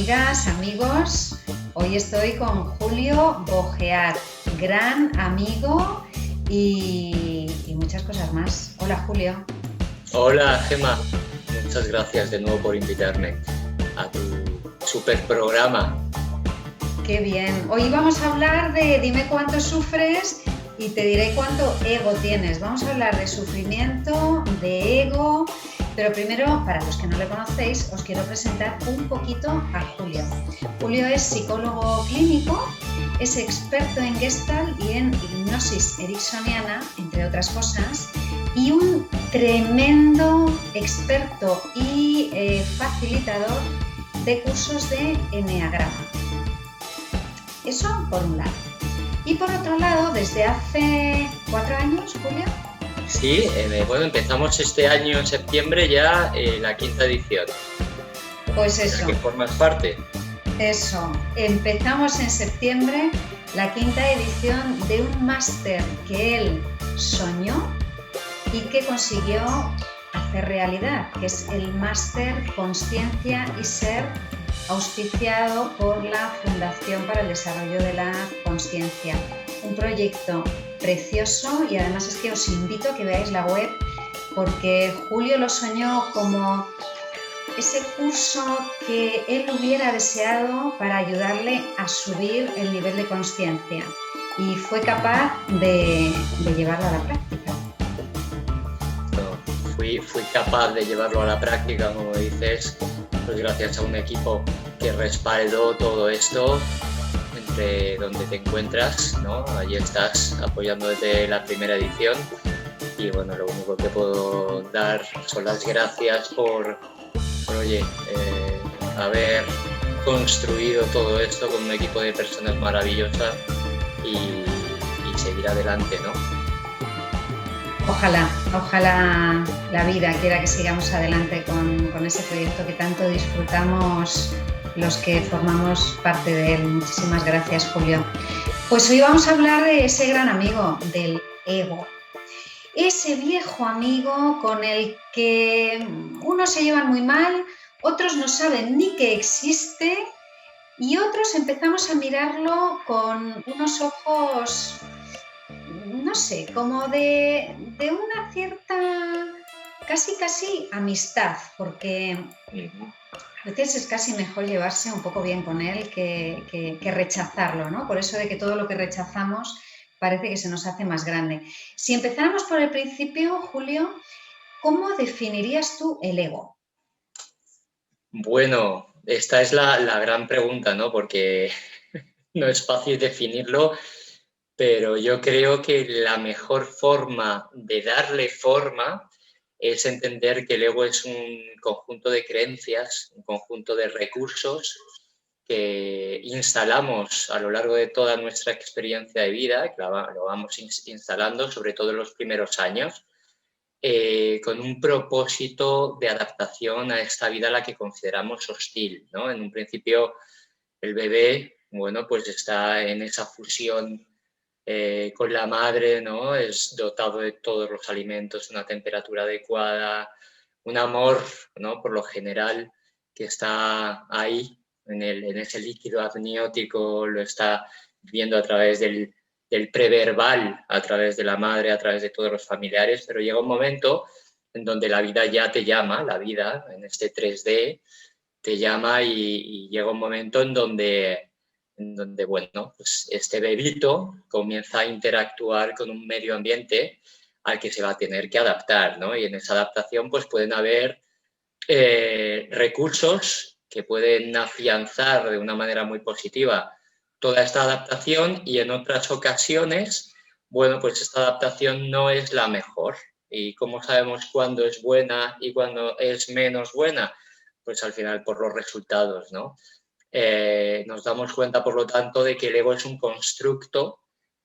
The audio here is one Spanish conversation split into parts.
amigas, amigos, hoy estoy con Julio Bogeat, gran amigo y muchas cosas más. Hola, Julio. Hola, Gemma. Muchas gracias de nuevo por invitarme a tu super programa. Qué bien. Hoy vamos a hablar de dime cuánto sufres y te diré cuánto ego tienes. Vamos a hablar de sufrimiento, de ego, pero primero, para los que no le conocéis, os quiero presentar un poquito a Julio. Julio es psicólogo clínico, es experto en Gestalt y en hipnosis ericksoniana, entre otras cosas, y un tremendo experto y facilitador de cursos de Eneagrama. Eso por un lado. Y por otro lado, desde hace 4 años, Julio. Sí, bueno, empezamos este año en septiembre ya la 5ª edición. Pues eso. ¿De qué formas parte? Eso. Empezamos en septiembre la 5ª edición de un máster que él soñó y que consiguió hacer realidad, que es el máster Consciencia y Ser, auspiciado por la Fundación para el Desarrollo de la Consciencia. Un proyecto precioso y además es que os invito a que veáis la web porque Julio lo soñó como ese curso que él hubiera deseado para ayudarle a subir el nivel de consciencia y fue capaz de llevarlo a la práctica. Fui capaz de llevarlo a la práctica, como dices, pues gracias a un equipo que respaldó todo esto entre donde te encuentras, ¿no? Allí estás apoyando desde la primera edición y bueno, lo único que puedo dar son las gracias por haber construido todo esto con un equipo de personas maravillosas y seguir adelante, ¿no? Ojalá la vida quiera que sigamos adelante con ese proyecto que tanto disfrutamos los que formamos parte de él. Muchísimas gracias, Julio. Pues hoy vamos a hablar de ese gran amigo, del ego. Ese viejo amigo con el que unos se llevan muy mal, otros no saben ni que existe y otros empezamos a mirarlo con unos ojos, no sé, como de una cierta, casi amistad, porque a veces es casi mejor llevarse un poco bien con él que rechazarlo, ¿no? Por eso de que todo lo que rechazamos parece que se nos hace más grande. Si empezáramos por el principio, Julio, ¿cómo definirías tú el ego? Bueno, esta es la gran pregunta, ¿no? Porque no es fácil definirlo, pero yo creo que la mejor forma de darle forma es entender que el ego es un conjunto de creencias, un conjunto de recursos que instalamos a lo largo de toda nuestra experiencia de vida, que lo vamos instalando sobre todo en los primeros años, con un propósito de adaptación a esta vida a la que consideramos hostil, ¿no? En un principio, el bebé, bueno, pues está en esa fusión con la madre, ¿no? Es dotado de todos los alimentos, una temperatura adecuada, un amor, ¿no? Por lo general, que está ahí, en ese líquido amniótico, lo está viendo a través del preverbal, a través de la madre, a través de todos los familiares, pero llega un momento en donde la vida ya te llama, la vida, en este 3D, te llama y llega un momento en donde bueno, pues este bebito comienza a interactuar con un medio ambiente al que se va a tener que adaptar, ¿no? Y en esa adaptación pues pueden haber recursos que pueden afianzar de una manera muy positiva toda esta adaptación y en otras ocasiones, bueno, pues esta adaptación no es la mejor. ¿Y cómo sabemos cuándo es buena y cuándo es menos buena? Pues al final por los resultados, ¿no? Nos damos cuenta, por lo tanto, de que el ego es un constructo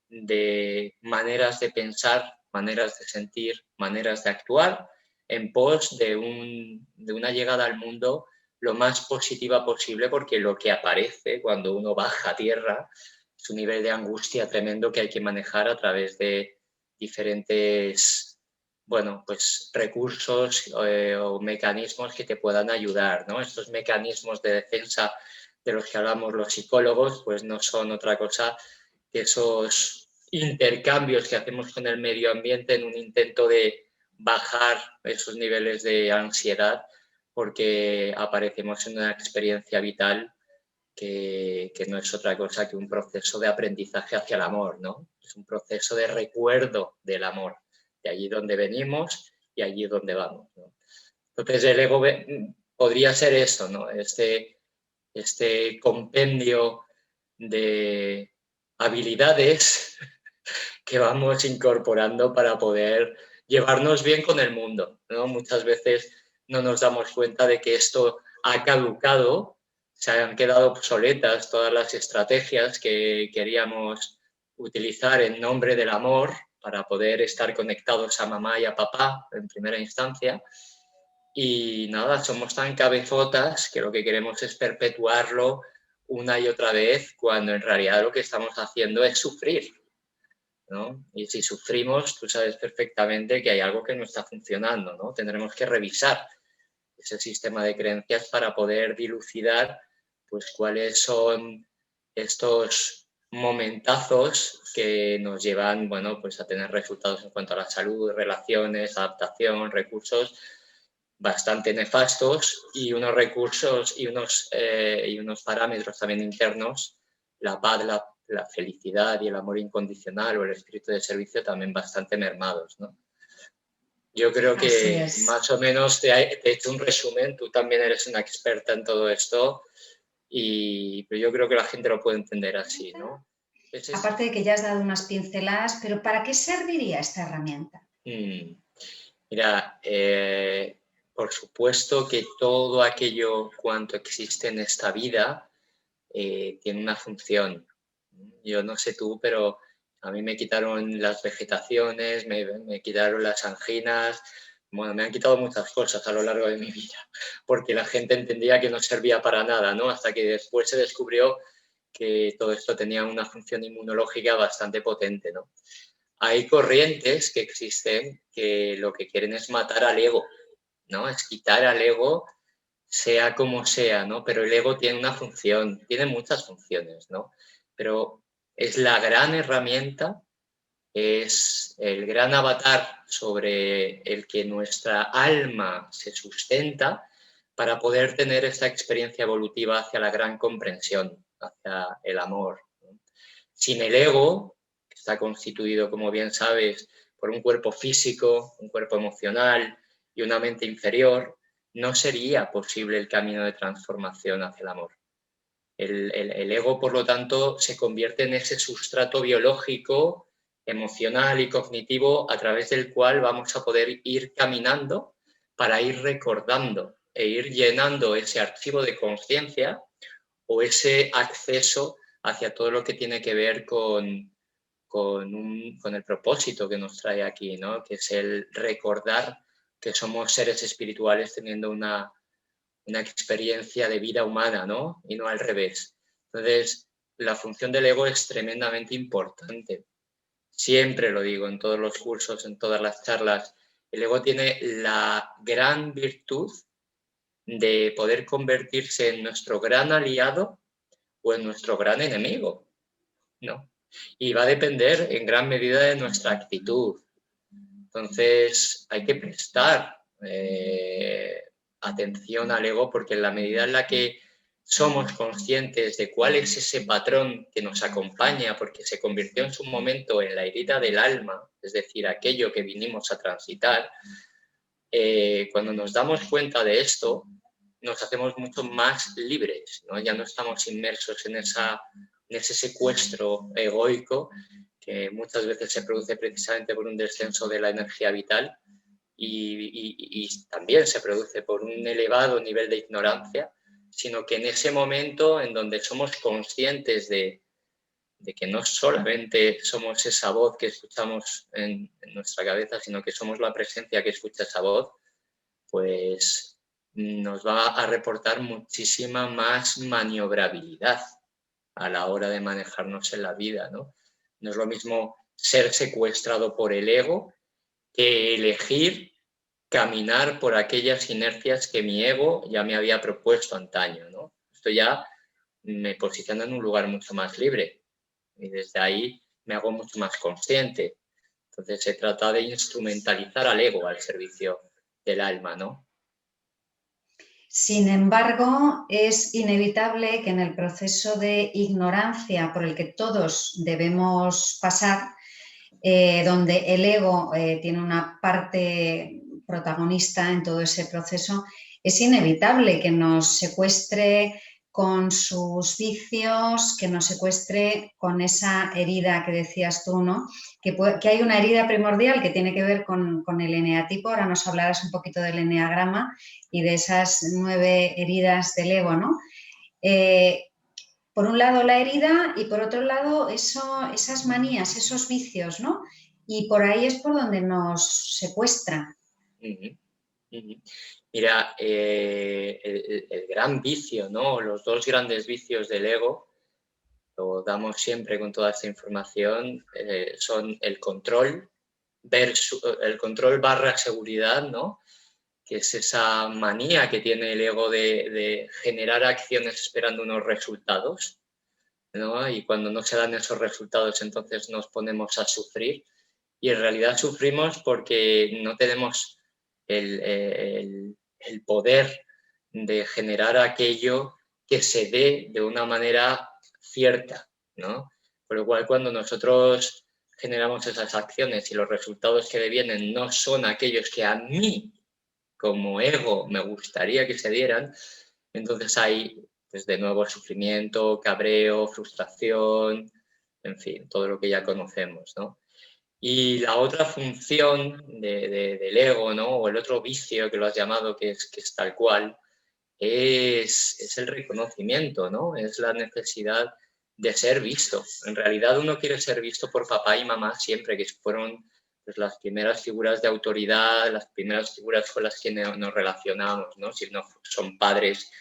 de maneras de pensar, maneras de sentir, maneras de actuar en pos de una llegada al mundo lo más positiva posible, porque lo que aparece cuando uno baja a tierra es un nivel de angustia tremendo que hay que manejar a través de diferentes, bueno, pues recursos o mecanismos que te puedan ayudar, ¿no? Estos mecanismos de defensa de los que hablamos los psicólogos, pues no son otra cosa que esos intercambios que hacemos con el medio ambiente en un intento de bajar esos niveles de ansiedad, porque aparecemos en una experiencia vital que no es otra cosa que un proceso de aprendizaje hacia el amor, ¿no? Es un proceso de recuerdo del amor, de allí donde venimos y allí donde vamos, ¿no? Entonces el ego podría ser eso, ¿no? Este compendio de habilidades que vamos incorporando para poder llevarnos bien con el mundo, ¿no? Muchas veces no nos damos cuenta de que esto ha caducado, se han quedado obsoletas todas las estrategias que queríamos utilizar en nombre del amor para poder estar conectados a mamá y a papá en primera instancia. Y nada, somos tan cabezotas que lo que queremos es perpetuarlo una y otra vez, cuando en realidad lo que estamos haciendo es sufrir, ¿no? Y si sufrimos, tú sabes perfectamente que hay algo que no está funcionando, ¿no? Tendremos que revisar ese sistema de creencias para poder dilucidar, pues, cuáles son estos momentazos que nos llevan, bueno, pues a tener resultados en cuanto a la salud, relaciones, adaptación, recursos bastante nefastos, y unos recursos y unos parámetros también internos, la paz, la felicidad y el amor incondicional o el espíritu de servicio también bastante mermados, ¿no? Yo creo Así que es. más o menos te he hecho un resumen, tú también eres una experta en todo esto, pero yo creo que la gente lo puede entender así, ¿no? Aparte de que ya has dado unas pinceladas, pero ¿para qué serviría esta herramienta? Mm, Mira, por supuesto que todo aquello cuanto existe en esta vida tiene una función. Yo no sé tú, pero a mí me quitaron las vegetaciones, me quitaron las anginas, bueno, me han quitado muchas cosas a lo largo de mi vida, porque la gente entendía que no servía para nada, ¿no? Hasta que después se descubrió que todo esto tenía una función inmunológica bastante potente, ¿no? Hay corrientes que existen que lo que quieren es matar al ego, ¿no? Es quitar al ego, sea como sea, ¿no? Pero el ego tiene una función, tiene muchas funciones, ¿no? Pero es la gran herramienta, es el gran avatar sobre el que nuestra alma se sustenta para poder tener esta experiencia evolutiva hacia la gran comprensión, hacia el amor, ¿no? Sin el ego, que está constituido, como bien sabes, por un cuerpo físico, un cuerpo emocional y una mente inferior, no sería posible el camino de transformación hacia el amor. El ego, por lo tanto, se convierte en ese sustrato biológico, emocional y cognitivo a través del cual vamos a poder ir caminando para ir recordando e ir llenando ese archivo de conciencia o ese acceso hacia todo lo que tiene que ver con el propósito que nos trae aquí, ¿no? Que es el recordar que somos seres espirituales teniendo una experiencia de vida humana, ¿no? Y no al revés. Entonces, la función del ego es tremendamente importante. Siempre lo digo en todos los cursos, en todas las charlas. El ego tiene la gran virtud de poder convertirse en nuestro gran aliado o en nuestro gran enemigo, ¿no? Y va a depender en gran medida de nuestra actitud. Entonces, hay que prestar atención al ego, porque en la medida en la que somos conscientes de cuál es ese patrón que nos acompaña, porque se convirtió en su momento en la herida del alma, es decir, aquello que vinimos a transitar, cuando nos damos cuenta de esto, nos hacemos mucho más libres, ¿no? Ya no estamos inmersos en ese secuestro egoico que muchas veces se produce precisamente por un descenso de la energía vital y también se produce por un elevado nivel de ignorancia, sino que en ese momento en donde somos conscientes de que no solamente somos esa voz que escuchamos en nuestra cabeza, sino que somos la presencia que escucha esa voz, pues nos va a reportar muchísima más maniobrabilidad a la hora de manejarnos en la vida, ¿no? No es lo mismo ser secuestrado por el ego que elegir caminar por aquellas inercias que mi ego ya me había propuesto antaño, ¿no? Esto ya me posiciona en un lugar mucho más libre y desde ahí me hago mucho más consciente. Entonces se trata de instrumentalizar al ego al servicio del alma, ¿no? Sin embargo, es inevitable que en el proceso de ignorancia por el que todos debemos pasar, donde el ego tiene una parte protagonista en todo ese proceso, es inevitable que nos secuestre con sus vicios, que nos secuestre con esa herida que decías tú, ¿no? Que hay una herida primordial que tiene que ver con el eneatipo. Ahora nos hablarás un poquito del eneagrama y de esas 9 heridas del ego, ¿no? Por un lado la herida y por otro lado esas manías, esos vicios, ¿no? Y por ahí es por donde nos secuestra. Uh-huh. Uh-huh. Mira, el gran vicio, ¿no? Los dos grandes vicios del ego, lo damos siempre con toda esta información, son el control barra seguridad, ¿no? Que es esa manía que tiene el ego de generar acciones esperando unos resultados, ¿no? Y cuando no se dan esos resultados, entonces nos ponemos a sufrir. Y en realidad sufrimos porque no tenemos el poder de generar aquello que se dé de una manera cierta, ¿no? Por lo cual, cuando nosotros generamos esas acciones y los resultados que devienen no son aquellos que a mí, como ego, me gustaría que se dieran, entonces hay, pues, de nuevo, sufrimiento, cabreo, frustración, en fin, todo lo que ya conocemos, ¿no? Y la otra función del ego, ¿no? O el otro vicio que lo has llamado, que es tal cual, es el reconocimiento, ¿no? Es la necesidad de ser visto. En realidad uno quiere ser visto por papá y mamá siempre, que fueron, pues, las primeras figuras de autoridad, las primeras figuras con las que nos relacionamos, ¿no? Si no son padres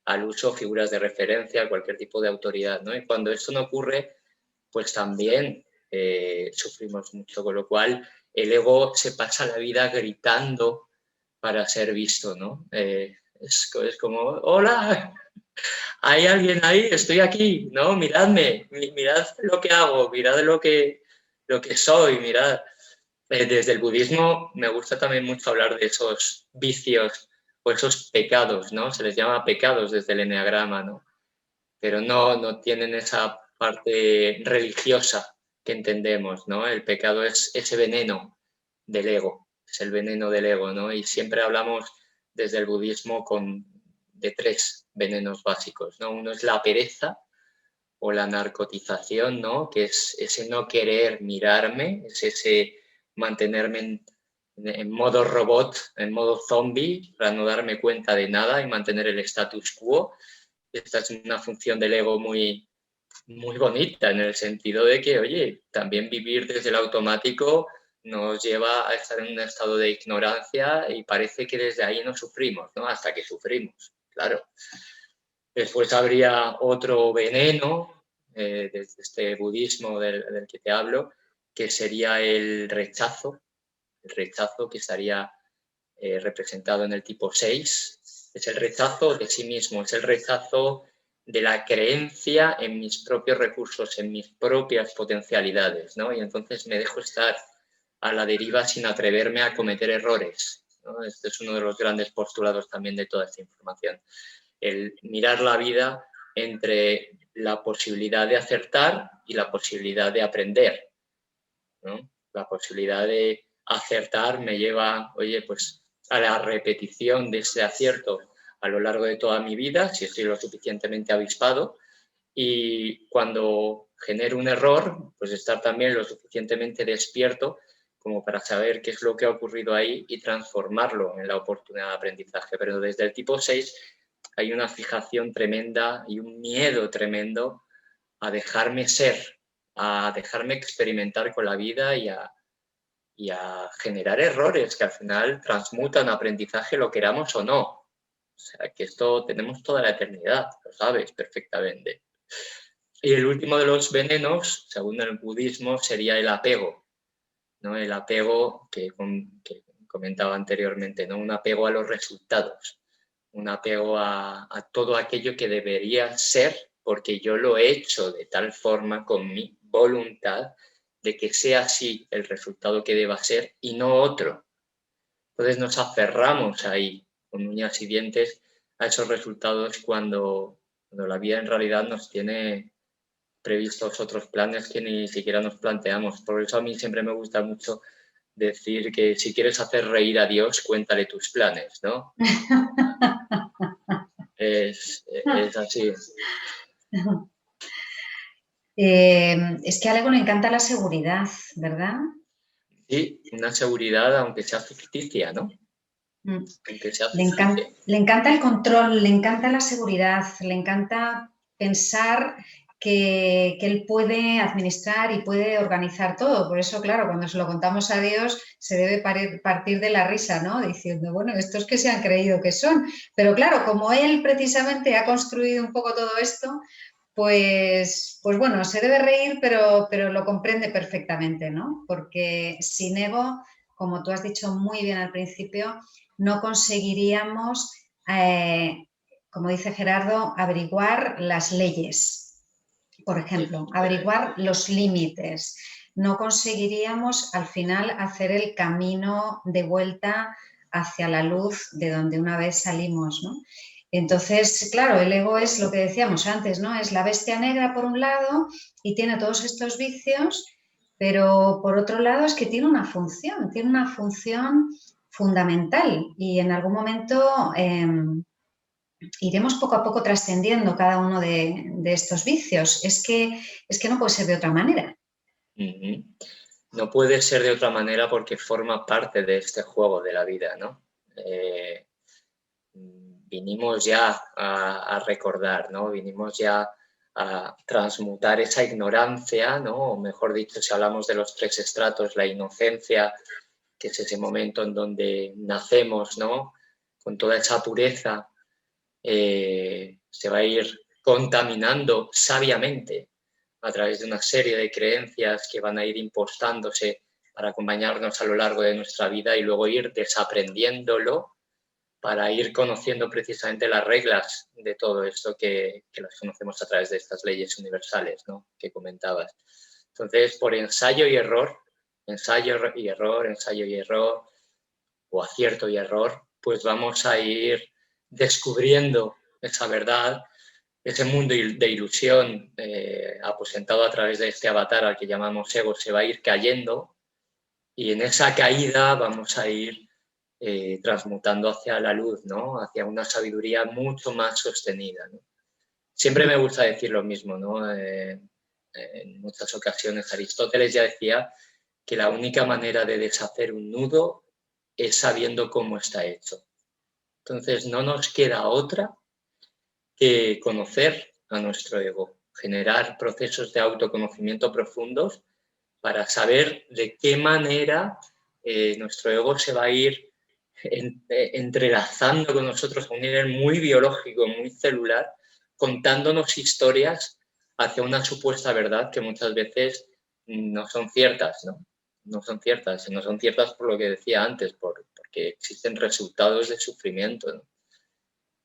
al uso, figuras de referencia, cualquier tipo de autoridad, ¿no? Y cuando eso no ocurre, pues también sufrimos mucho, con lo cual el ego se pasa la vida gritando para ser visto, ¿no? Es como, hola, hay alguien ahí, estoy aquí, ¿no? Miradme, mirad lo que hago, mirad lo que soy, mirad. Desde el budismo me gusta también mucho hablar de esos vicios o esos pecados, ¿no? Se les llama pecados desde el eneagrama, ¿no? Pero no tienen esa parte religiosa que entendemos, ¿no? El pecado es ese veneno del ego, es el veneno del ego, ¿no? Y siempre hablamos desde el budismo de 3 venenos básicos, ¿no? Uno es la pereza o la narcotización, ¿no? Que es ese no querer mirarme, es ese mantenerme en modo robot, en modo zombie, para no darme cuenta de nada y mantener el status quo. Esta es una función del ego muy, muy bonita, en el sentido de que, oye, también vivir desde el automático nos lleva a estar en un estado de ignorancia y parece que desde ahí no sufrimos, ¿no? Hasta que sufrimos, claro. Después habría otro veneno, desde este budismo del que te hablo, que sería el rechazo que estaría representado en el tipo 6. Es el rechazo de sí mismo, es el rechazo de la creencia en mis propios recursos, en mis propias potencialidades, ¿no? Y entonces me dejo estar a la deriva sin atreverme a cometer errores, ¿no? Este es uno de los grandes postulados también de toda esta información. El mirar la vida entre la posibilidad de acertar y la posibilidad de aprender, ¿no? La posibilidad de acertar me lleva, oye, pues a la repetición de ese acierto a lo largo de toda mi vida, si estoy lo suficientemente avispado, y cuando genero un error, pues estar también lo suficientemente despierto como para saber qué es lo que ha ocurrido ahí y transformarlo en la oportunidad de aprendizaje. Pero desde el tipo 6 hay una fijación tremenda y un miedo tremendo a dejarme ser, a dejarme experimentar con la vida y a generar errores que al final transmutan aprendizaje, lo queramos o no. O sea, que esto tenemos toda la eternidad, lo sabes perfectamente. Y el último de los venenos, según el budismo, sería el apego, ¿no? El apego que comentaba anteriormente, ¿no? Un apego a los resultados, un apego a todo aquello que debería ser porque yo lo he hecho de tal forma con mi voluntad de que sea así el resultado que deba ser y no otro. Entonces nos aferramos ahí con uñas y dientes a esos resultados cuando la vida en realidad nos tiene previstos otros planes que ni siquiera nos planteamos. Por eso a mí siempre me gusta mucho decir que si quieres hacer reír a Dios, cuéntale tus planes, ¿no? Es así. Es que a Lego le encanta la seguridad, ¿verdad? Sí, una seguridad aunque sea ficticia, ¿no? Mm. Aunque sea Le ficticia. encanta el control, le encanta la seguridad, le encanta pensar que él puede administrar y puede organizar todo. Por eso, claro, cuando se lo contamos a Dios, se debe partir de la risa, ¿no? Diciendo, bueno, estos que se han creído que son. Pero claro, como él precisamente ha construido un poco todo esto, pues bueno, se debe reír, pero lo comprende perfectamente, ¿no? Porque sin ego, como tú has dicho muy bien al principio, no conseguiríamos, como dice Gerardo, averiguar las leyes, por ejemplo, averiguar los límites. No conseguiríamos al final hacer el camino de vuelta hacia la luz de donde una vez salimos, ¿no? Entonces, claro, el ego es lo que decíamos antes, ¿no? Es la bestia negra por un lado y tiene todos estos vicios, pero por otro lado es que tiene una función fundamental y en algún momento iremos poco a poco trascendiendo cada uno de estos vicios. Es que no puede ser de otra manera. Uh-huh. No puede ser de otra manera porque forma parte de este juego de la vida, ¿no? Vinimos ya a recordar, ¿no? Vinimos ya a transmutar esa ignorancia, ¿no? O mejor dicho, si hablamos de los 3 estratos, la inocencia, que es ese momento en donde nacemos, ¿no? Con toda esa pureza, se va a ir contaminando sabiamente a través de una serie de creencias que van a ir impostándose para acompañarnos a lo largo de nuestra vida y luego ir desaprendiéndolo para ir conociendo precisamente las reglas de todo esto que las conocemos a través de estas leyes universales, ¿no? Que comentabas. Entonces, por ensayo y error, o acierto y error, pues vamos a ir descubriendo esa verdad, ese mundo de ilusión aposentado a través de este avatar al que llamamos ego se va a ir cayendo y en esa caída vamos a ir transmutando hacia la luz, ¿no? Hacia una sabiduría mucho más sostenida, ¿no? Siempre me gusta decir lo mismo, ¿no? En muchas ocasiones Aristóteles ya decía que la única manera de deshacer un nudo es sabiendo cómo está hecho. Entonces no nos queda otra que conocer a nuestro ego, generar procesos de autoconocimiento profundos para saber de qué manera nuestro ego se va a ir entrelazando con nosotros a un nivel muy biológico, muy celular, contándonos historias hacia una supuesta verdad que muchas veces no son ciertas, ¿no? No son ciertas, y no son ciertas por lo que decía antes, porque existen resultados de sufrimiento, ¿no?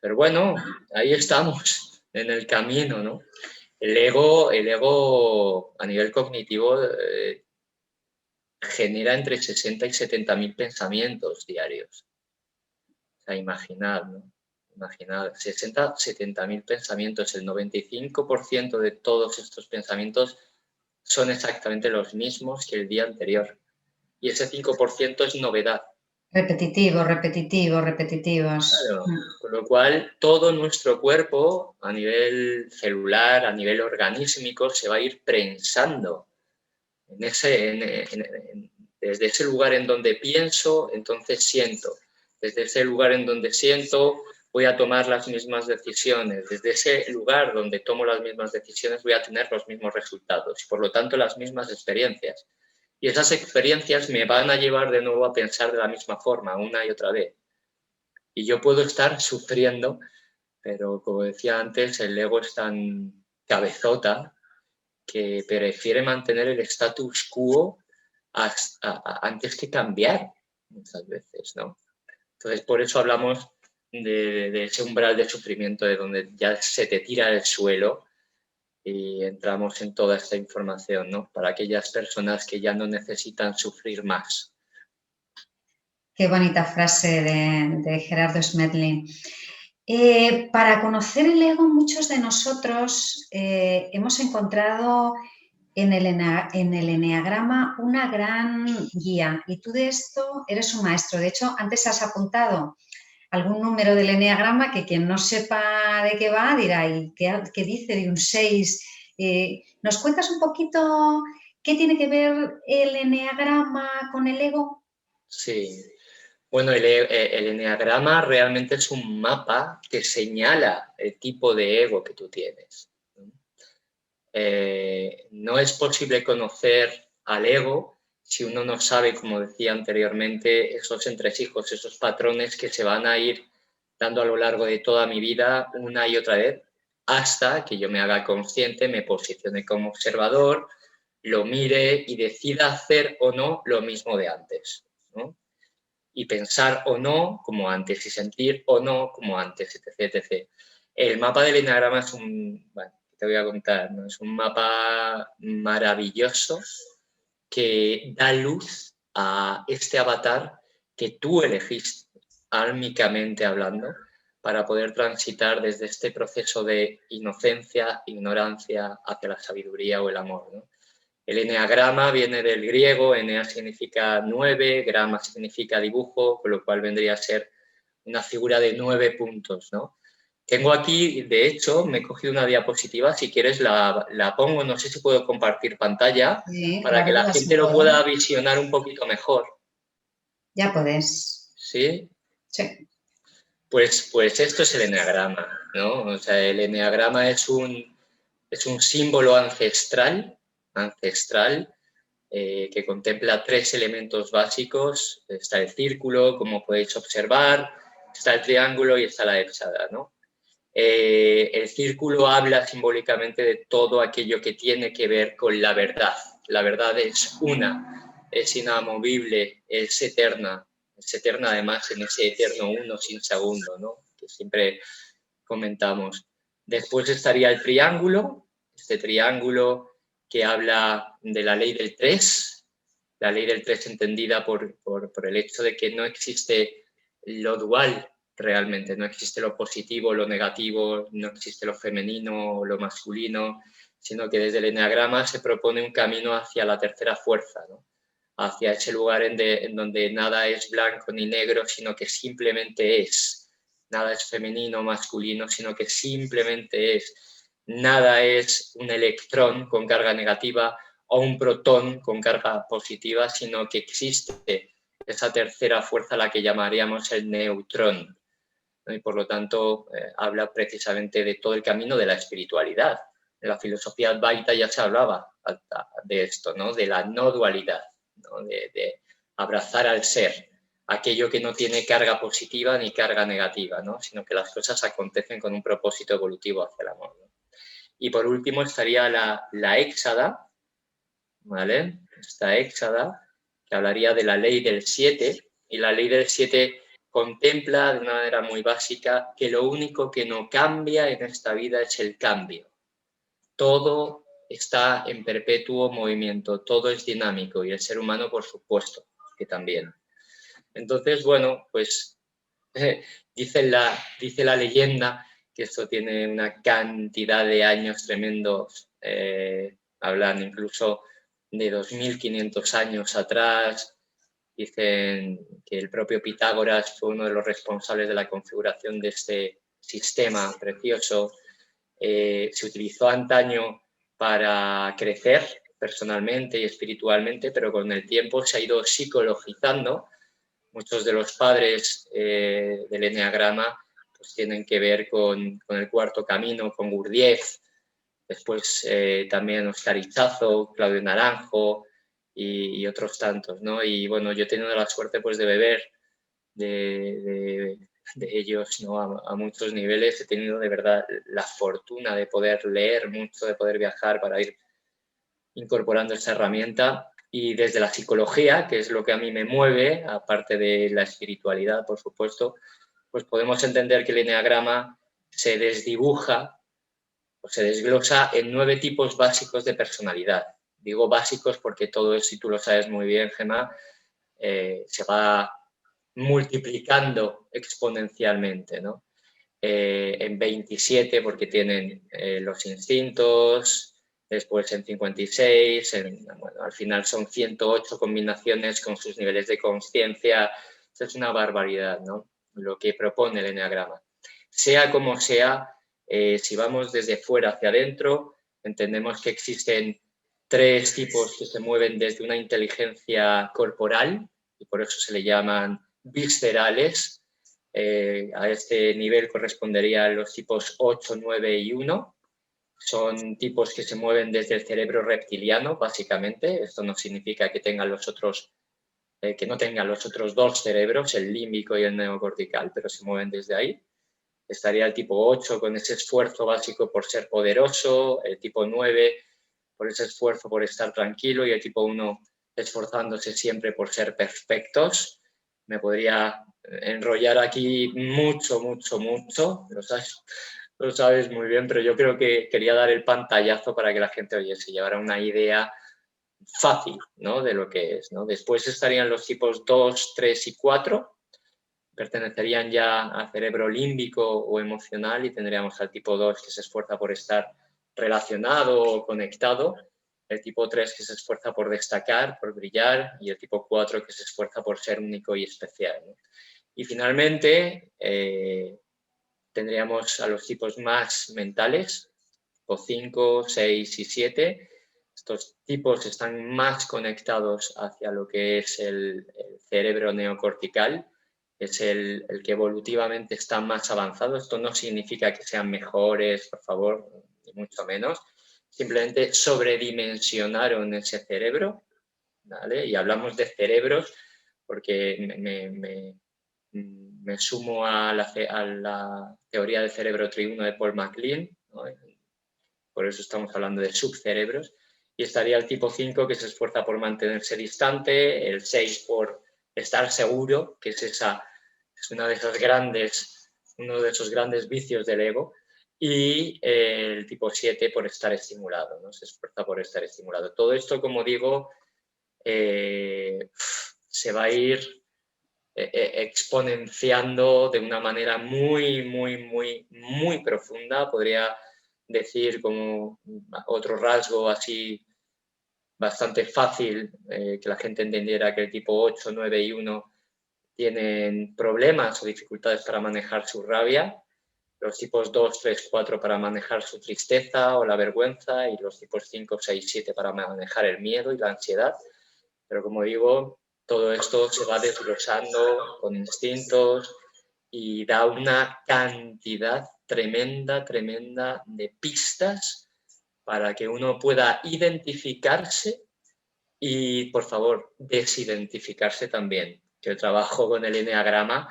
Pero bueno, ahí estamos, en el camino, ¿no? El ego a nivel cognitivo genera entre 60 y 70.000 pensamientos diarios. O sea, imaginad, ¿no? Imaginad, 60, 70.000 pensamientos, el 95% de todos estos pensamientos son exactamente los mismos que el día anterior. Y ese 5% es novedad. Repetitivos. Claro. Con lo cual, todo nuestro cuerpo, a nivel celular, a nivel organísmico, se va a ir prensando desde ese lugar en donde pienso, entonces siento. Desde ese lugar en donde siento, voy a tomar las mismas decisiones. Desde ese lugar donde tomo las mismas decisiones, voy a tener los mismos resultados y, por lo tanto, las mismas experiencias. Y esas experiencias me van a llevar de nuevo a pensar de la misma forma, una y otra vez. Y yo puedo estar sufriendo, pero como decía antes, el ego es tan cabezota que prefiere mantener el status quo antes que cambiar muchas veces, ¿no? Entonces, por eso hablamos de ese umbral de sufrimiento de donde ya se te tira el suelo y entramos en toda esta información, ¿no? Para aquellas personas que ya no necesitan sufrir más. Qué bonita frase de Gerardo Smedley. Para conocer el ego, muchos de nosotros hemos encontrado en el eneagrama una gran guía, y tú de esto eres un maestro. De hecho, antes has apuntado algún número del eneagrama que quien no sepa de qué va dirá, ¿y qué dice de un 6? ¿Nos cuentas un poquito qué tiene que ver el eneagrama con el ego? Sí. Bueno, el eneagrama realmente es un mapa que señala el tipo de ego que tú tienes. No es posible conocer al ego si uno no sabe, como decía anteriormente, esos entresijos, esos patrones que se van a ir dando a lo largo de toda mi vida una y otra vez, hasta que yo me haga consciente, me posicione como observador, lo mire y decida hacer o no lo mismo de antes, ¿no? Y pensar o no como antes, y sentir o no como antes, etc. etc. El mapa del eneagrama es bueno, te voy a contar, ¿no? Es un mapa maravilloso que da luz a este avatar que tú elegiste, álmicamente hablando, para poder transitar desde este proceso de inocencia, ignorancia, hacia la sabiduría o el amor, ¿no? El eneagrama viene del griego, enea significa 9, grama significa dibujo, con lo cual vendría a ser una figura de 9 puntos, ¿no? Tengo aquí, de hecho, me he cogido una diapositiva, si quieres la pongo, no sé si puedo compartir pantalla, Sí, para que claro, la así gente lo puedo. pueda visionar un poquito mejor. Ya podés. ¿Sí? Sí. Pues esto es el eneagrama, ¿no? O sea, el eneagrama es un símbolo ancestral, que contempla 3 elementos básicos. Está el círculo, como podéis observar, está el triángulo y está la hexada, ¿no? El círculo habla simbólicamente de todo aquello que tiene que ver con la verdad. La verdad es una, es inamovible, es eterna además en ese eterno uno sin segundo, ¿no? Que siempre comentamos. Después estaría el triángulo, este triángulo que habla de la ley del 3, la ley del 3 entendida por el hecho de que no existe lo dual realmente, no existe lo positivo, lo negativo, no existe lo femenino o lo masculino, sino que desde el eneagrama se propone un camino hacia la tercera fuerza, ¿no? Hacia ese lugar en donde nada es blanco ni negro, sino que simplemente es. Nada es femenino o masculino, sino que simplemente es. Nada es un electrón con carga negativa o un protón con carga positiva, sino que existe esa tercera fuerza, la que llamaríamos el neutrón, ¿no? Y por lo tanto habla precisamente de todo el camino de la espiritualidad. En la filosofía Advaita ya se hablaba de esto, ¿no? De la no dualidad, ¿no? De abrazar al ser, aquello que no tiene carga positiva ni carga negativa, ¿no? Sino que las cosas acontecen con un propósito evolutivo hacia el amor, ¿no? Y por último estaría la éxada, ¿vale? Esta éxada, que hablaría de la ley del 7, y la ley del 7 contempla de una manera muy básica que lo único que no cambia en esta vida es el cambio. Todo está en perpetuo movimiento, todo es dinámico, y el ser humano, por supuesto, que también. Entonces, bueno, pues dice la leyenda que esto tiene una cantidad de años tremendos, hablan incluso de 2500 años atrás. Dicen que el propio Pitágoras fue uno de los responsables de la configuración de este sistema precioso. Se utilizó antaño para crecer personalmente y espiritualmente, pero con el tiempo se ha ido psicologizando. Muchos de los padres del eneagrama pues tienen que ver con el cuarto camino, con Gurdjieff, después también Oscar Ichazo, Claudio Naranjo y otros tantos, ¿no? Y bueno, yo he tenido la suerte pues de beber de ellos, ¿no? A muchos niveles. He tenido de verdad la fortuna de poder leer mucho, de poder viajar para ir incorporando esa herramienta. Y desde la psicología, que es lo que a mí me mueve, aparte de la espiritualidad, por supuesto, pues podemos entender que el eneagrama se desdibuja pues se desglosa en 9 tipos básicos de personalidad. Digo básicos porque todo eso, si tú lo sabes muy bien, Gemma, se va multiplicando exponencialmente, ¿no? En 27 porque tienen los instintos, después en 56, bueno, al final son 108 combinaciones con sus niveles de conciencia. Es una barbaridad, ¿no? Lo que propone el eneagrama. Sea como sea, si vamos desde fuera hacia adentro, entendemos que existen 3 tipos que se mueven desde una inteligencia corporal, y por eso se le llaman viscerales. A este nivel corresponderían los tipos 8, 9 y 1. Son tipos que se mueven desde el cerebro reptiliano, básicamente. Esto no significa que tengan que no tengan los otros 2 cerebros, el límbico y el neocortical, pero se mueven desde ahí. Estaría el tipo 8 con ese esfuerzo básico por ser poderoso, el tipo 9 por ese esfuerzo por estar tranquilo y el tipo 1 esforzándose siempre por ser perfectos. Me podría enrollar aquí mucho, lo sabes muy bien, pero yo creo que quería dar el pantallazo para que la gente, oye, se llevara una idea fácil, ¿no? De lo que es, ¿no? Después estarían los tipos 2, 3 y 4, pertenecerían ya al cerebro límbico o emocional, y tendríamos al tipo 2 que se esfuerza por estar relacionado o conectado, el tipo 3 que se esfuerza por destacar, por brillar, y el tipo 4 que se esfuerza por ser único y especial, ¿no? Y finalmente tendríamos a los tipos más mentales, tipo 5, 6 y 7. Estos tipos están más conectados hacia lo que es el cerebro neocortical, es el que evolutivamente está más avanzado. Esto no significa que sean mejores, por favor, ni mucho menos. Simplemente sobredimensionaron ese cerebro, ¿vale? Y hablamos de cerebros porque me sumo a la teoría del cerebro triuno de Paul MacLean, ¿no? Por eso estamos hablando de subcerebros. Y estaría el tipo 5 que se esfuerza por mantenerse distante, el 6 por estar seguro, que es uno de esos grandes vicios del ego, y el tipo 7 por estar estimulado, ¿no? Se esfuerza por estar estimulado. Todo esto, como digo, se va a ir exponenciando de una manera muy profunda. Podría decir como otro rasgo así bastante fácil, que la gente entendiera que el tipo 8, 9 y 1 tienen problemas o dificultades para manejar su rabia, los tipos 2, 3, 4 para manejar su tristeza o la vergüenza, y los tipos 5, 6, 7 para manejar el miedo y la ansiedad. Pero como digo, todo esto se va desglosando con instintos y da una cantidad tremenda de pistas para que uno pueda identificarse y, por favor, desidentificarse también. Que el trabajo con el eneagrama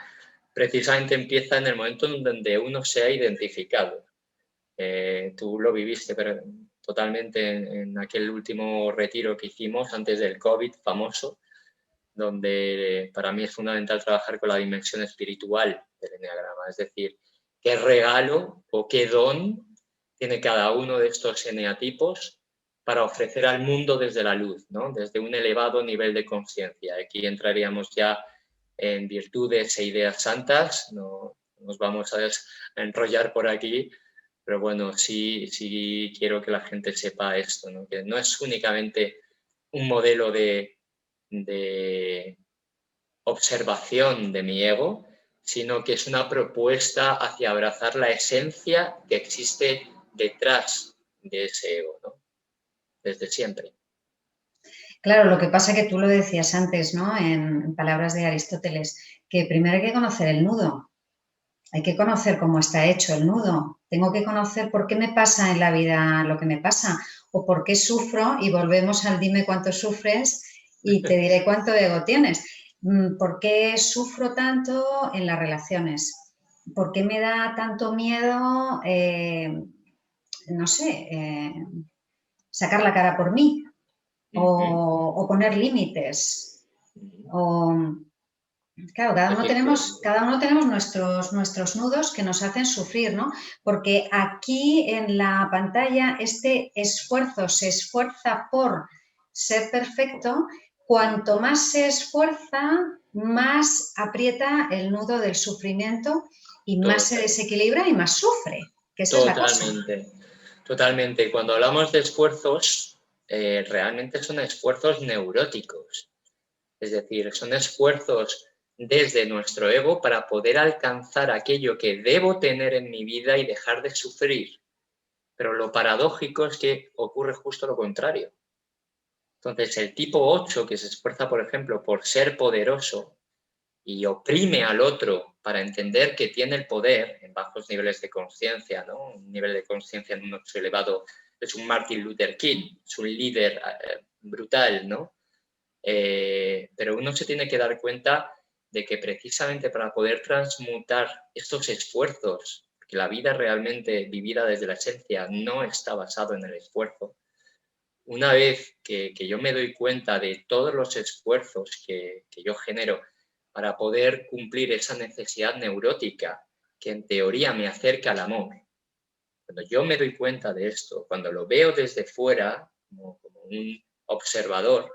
precisamente empieza en el momento en donde uno se ha identificado. Tú lo viviste pero totalmente en aquel último retiro que hicimos antes del COVID famoso, donde para mí es fundamental trabajar con la dimensión espiritual del eneagrama, es decir, qué regalo o qué don tiene cada uno de estos eneatipos para ofrecer al mundo desde la luz, ¿no? Desde un elevado nivel de conciencia. Aquí entraríamos ya en virtudes e ideas santas, no nos vamos a enrollar por aquí, pero bueno, sí quiero que la gente sepa esto, ¿no? Que no es únicamente un modelo de observación de mi ego, sino que es una propuesta hacia abrazar la esencia que existe detrás de ese ego, ¿no? Desde siempre. Claro, lo que pasa que tú lo decías antes, ¿no? En palabras de Aristóteles, que primero hay que conocer el nudo. Hay que conocer cómo está hecho el nudo. Tengo que conocer por qué me pasa en la vida lo que me pasa o por qué sufro, y volvemos al dime cuánto sufres y te diré cuánto ego tienes. ¿Por qué sufro tanto en las relaciones? ¿Por qué me da tanto miedo, no sé, sacar la cara por mí o poner límites? O Claro, Es decir, cada uno tenemos nuestros nudos que nos hacen sufrir, ¿no? Porque aquí en la pantalla este esfuerzo se esfuerza por ser perfecto. Cuanto más se esfuerza, más aprieta el nudo del sufrimiento y más se desequilibra y más sufre, que esa es la cosa. totalmente, totalmente. Cuando hablamos de esfuerzos, realmente son esfuerzos neuróticos. Es decir, son esfuerzos desde nuestro ego para poder alcanzar aquello que debo tener en mi vida y dejar de sufrir. Pero lo paradójico es que ocurre justo lo contrario. Entonces, el tipo 8, que se esfuerza, por ejemplo, por ser poderoso y oprime al otro para entender que tiene el poder en bajos niveles de conciencia, ¿no? Un nivel de conciencia no mucho elevado es un Martin Luther King, es un líder brutal, ¿no? Pero uno se tiene que dar cuenta de que precisamente para poder transmutar estos esfuerzos, que la vida realmente vivida desde la esencia no está basado en el esfuerzo, una vez que yo me doy cuenta de todos los esfuerzos que yo genero para poder cumplir esa necesidad neurótica que en teoría me acerca al amor, cuando yo me doy cuenta de esto, cuando lo veo desde fuera como un observador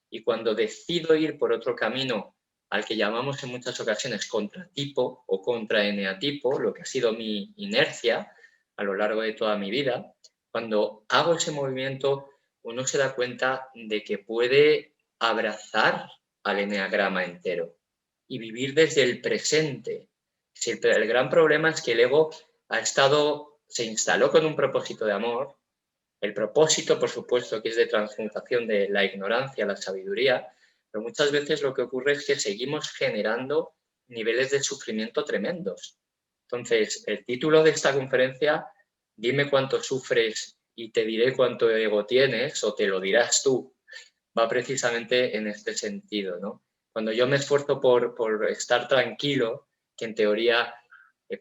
y cuando decido ir por otro camino al que llamamos en muchas ocasiones contratipo o contraeneatipo, lo que ha sido mi inercia a lo largo de toda mi vida, cuando hago ese movimiento uno se da cuenta de que puede abrazar al eneagrama entero y vivir desde el presente. Si el gran problema es que el ego se instaló con un propósito de amor, el propósito, por supuesto, que es de transmutación de la ignorancia a la sabiduría, pero muchas veces lo que ocurre es que seguimos generando niveles de sufrimiento tremendos. Entonces, el título de esta conferencia, dime cuánto sufres y te diré cuánto ego tienes, o te lo dirás tú, va precisamente en este sentido, ¿no? Cuando yo me esfuerzo por estar tranquilo, que en teoría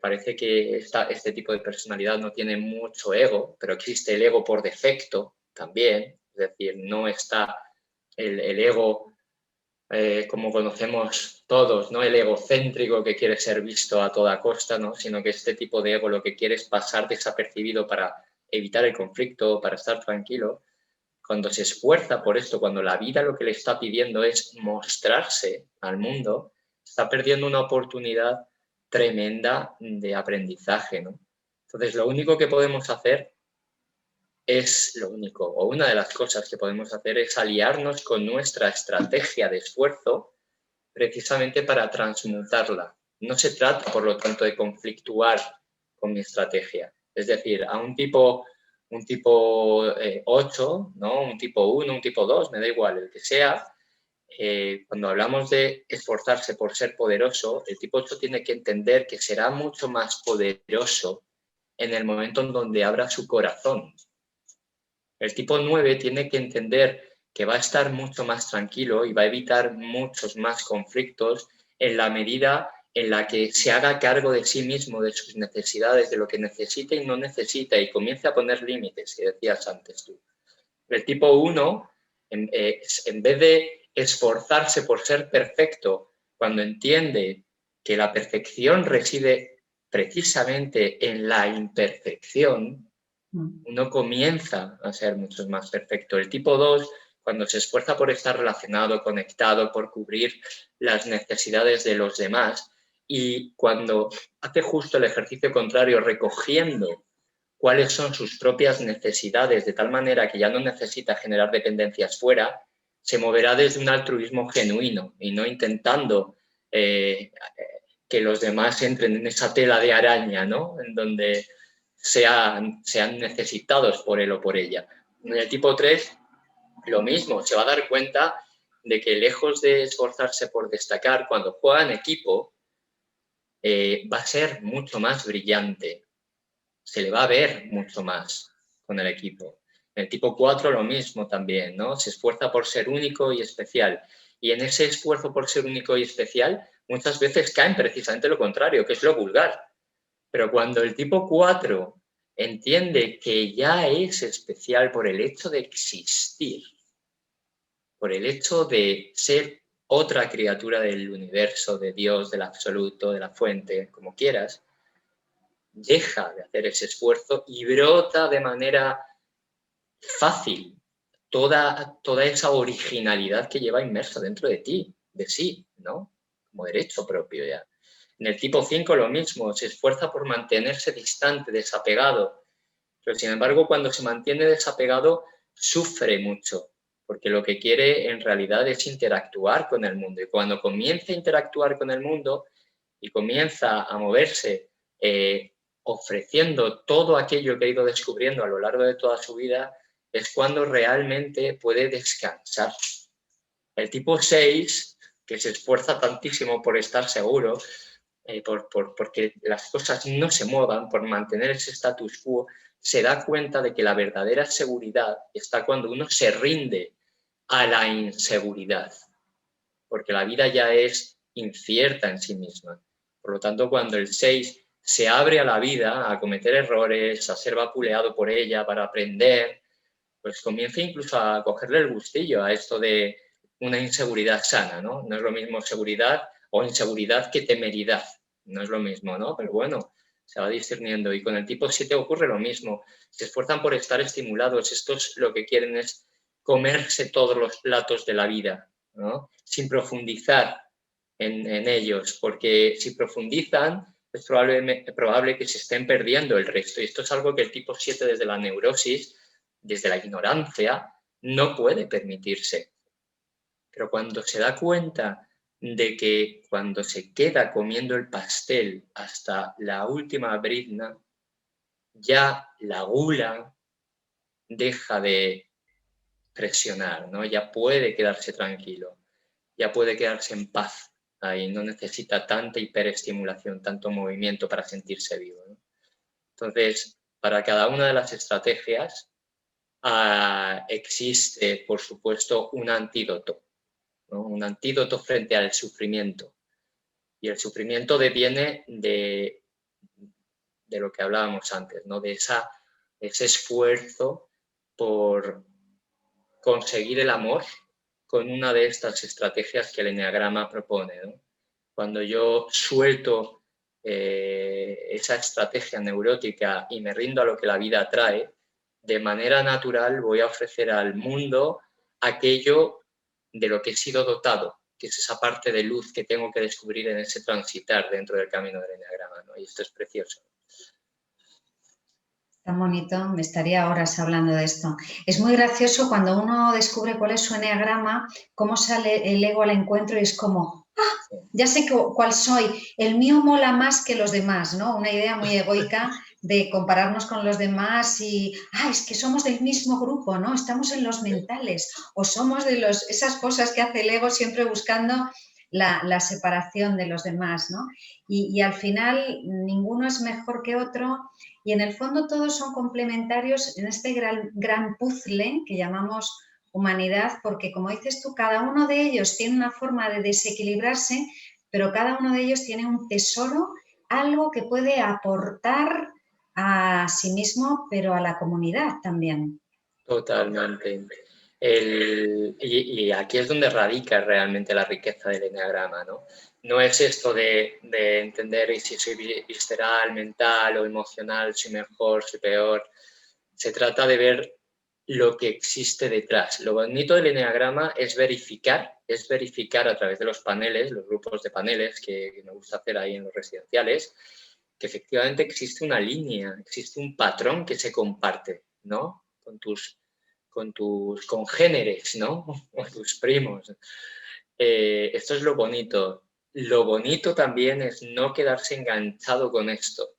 parece que este tipo de personalidad no tiene mucho ego, pero existe el ego por defecto también, es decir, no está el ego como conocemos todos, ¿no? El egocéntrico que quiere ser visto a toda costa, ¿no? Sino que este tipo de ego lo que quiere es pasar desapercibido para evitar el conflicto, para estar tranquilo. Cuando se esfuerza por esto, cuando la vida lo que le está pidiendo es mostrarse al mundo, está perdiendo una oportunidad tremenda de aprendizaje, ¿no? Entonces, lo único que podemos hacer o una de las cosas que podemos hacer es aliarnos con nuestra estrategia de esfuerzo precisamente para transmutarla. No se trata, por lo tanto, de conflictuar con mi estrategia. Es decir, a un tipo 8, ¿no? Un tipo 1, un tipo 2, me da igual, el que sea, cuando hablamos de esforzarse por ser poderoso, el tipo 8 tiene que entender que será mucho más poderoso en el momento en donde abra su corazón. El tipo 9 tiene que entender que va a estar mucho más tranquilo y va a evitar muchos más conflictos en la medida en la que se haga cargo de sí mismo, de sus necesidades, de lo que necesita y no necesita, y comience a poner límites, que decías antes tú. El tipo 1, en vez de esforzarse por ser perfecto, cuando entiende que la perfección reside precisamente en la imperfección, uno comienza a ser mucho más perfecto. El tipo 2, cuando se esfuerza por estar relacionado, conectado, por cubrir las necesidades de los demás, y cuando hace justo el ejercicio contrario, recogiendo cuáles son sus propias necesidades, de tal manera que ya no necesita generar dependencias fuera, se moverá desde un altruismo genuino y no intentando que los demás entren en esa tela de araña, ¿no? En donde sean necesitados por él o por ella. En el tipo 3, lo mismo, se va a dar cuenta de que lejos de esforzarse por destacar, cuando juega en equipo, va a ser mucho más brillante, se le va a ver mucho más con el equipo. En el tipo 4 lo mismo también, ¿no? Se esfuerza por ser único y especial. Y en ese esfuerzo por ser único y especial, muchas veces caen precisamente lo contrario, que es lo vulgar. Pero cuando el tipo 4 entiende que ya es especial por el hecho de existir, por el hecho de ser otra criatura del universo, de Dios, del absoluto, de la fuente, como quieras, deja de hacer ese esfuerzo y brota de manera fácil toda esa originalidad que lleva inmersa dentro de ti, de sí, ¿no? Como derecho propio ya. En el tipo 5 lo mismo, se esfuerza por mantenerse distante, desapegado, pero sin embargo cuando se mantiene desapegado sufre mucho, porque lo que quiere en realidad es interactuar con el mundo, y cuando comienza a interactuar con el mundo y comienza a moverse ofreciendo todo aquello que ha ido descubriendo a lo largo de toda su vida, es cuando realmente puede descansar. El tipo 6, que se esfuerza tantísimo por estar seguro, porque las cosas no se muevan, por mantener ese status quo, se da cuenta de que la verdadera seguridad está cuando uno se rinde a la inseguridad, porque la vida ya es incierta en sí misma. Por lo tanto, cuando el 6 se abre a la vida, a cometer errores, a ser vapuleado por ella, para aprender, pues comienza incluso a cogerle el gustillo a esto de una inseguridad sana, ¿no? No es lo mismo seguridad o inseguridad que temeridad. No es lo mismo, ¿no? Pero bueno, se va discerniendo. Y con el tipo 7 ocurre lo mismo. Se esfuerzan por estar estimulados. Estos lo que quieren es comerse todos los platos de la vida, ¿no? Sin profundizar en ellos, porque si profundizan es probable que se estén perdiendo el resto. Y esto es algo que el tipo 7 desde la neurosis, desde la ignorancia, no puede permitirse. Pero cuando se da cuenta de que cuando se queda comiendo el pastel hasta la última brizna, ya la gula deja de presionar, ¿no? Ya puede quedarse tranquilo, ya puede quedarse en paz. Ahí no necesita tanta hiperestimulación, tanto movimiento para sentirse vivo, ¿no? Entonces, para cada una de las estrategias existe, por supuesto, un antídoto, ¿no? Un antídoto frente al sufrimiento. Y el sufrimiento deviene de lo que hablábamos antes, ¿no? De ese esfuerzo por conseguir el amor con una de estas estrategias que el eneagrama propone, ¿no? Cuando yo suelto esa estrategia neurótica y me rindo a lo que la vida trae, de manera natural voy a ofrecer al mundo aquello de lo que he sido dotado, que es esa parte de luz que tengo que descubrir en ese transitar dentro del camino del eneagrama, ¿no? Y esto es precioso. Tan bonito, me estaría horas hablando de esto. Es muy gracioso cuando uno descubre cuál es su eneagrama, cómo sale el ego al encuentro y es como, ¡ah! Ya sé cuál soy, el mío mola más que los demás, ¿no? Una idea muy egoica de compararnos con los demás y, es que somos del mismo grupo, ¿no? Estamos en los mentales o somos de esas cosas que hace el ego siempre buscando la separación de los demás, ¿no? Y al final ninguno es mejor que otro. Y en el fondo todos son complementarios en este gran puzzle que llamamos humanidad, porque como dices tú, cada uno de ellos tiene una forma de desequilibrarse, pero cada uno de ellos tiene un tesoro, algo que puede aportar a sí mismo, pero a la comunidad también. Totalmente. Y aquí es donde radica realmente la riqueza del eneagrama, ¿no? No es esto de entender si soy visceral, mental o emocional, soy mejor, soy peor. Se trata de ver lo que existe detrás. Lo bonito del eneagrama es verificar a través de los paneles, los grupos de paneles que me gusta hacer ahí en los residenciales, que efectivamente existe una línea, existe un patrón que se comparte, ¿no? Con tus congéneres, ¿no? Con tus primos. Esto es lo bonito. Lo bonito también es no quedarse enganchado con esto,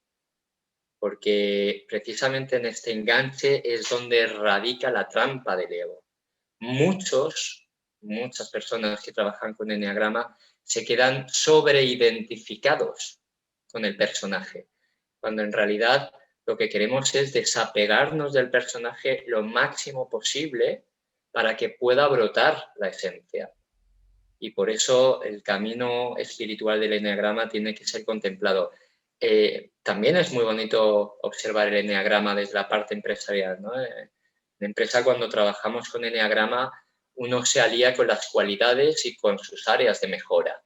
porque precisamente en este enganche es donde radica la trampa del ego. Muchas personas que trabajan con eneagrama se quedan sobreidentificados con el personaje, cuando en realidad lo que queremos es desapegarnos del personaje lo máximo posible para que pueda brotar la esencia. Y por eso el camino espiritual del eneagrama tiene que ser contemplado. También es muy bonito observar el eneagrama desde la parte empresarial, ¿no? En empresa, cuando trabajamos con eneagrama, uno se alía con las cualidades y con sus áreas de mejora,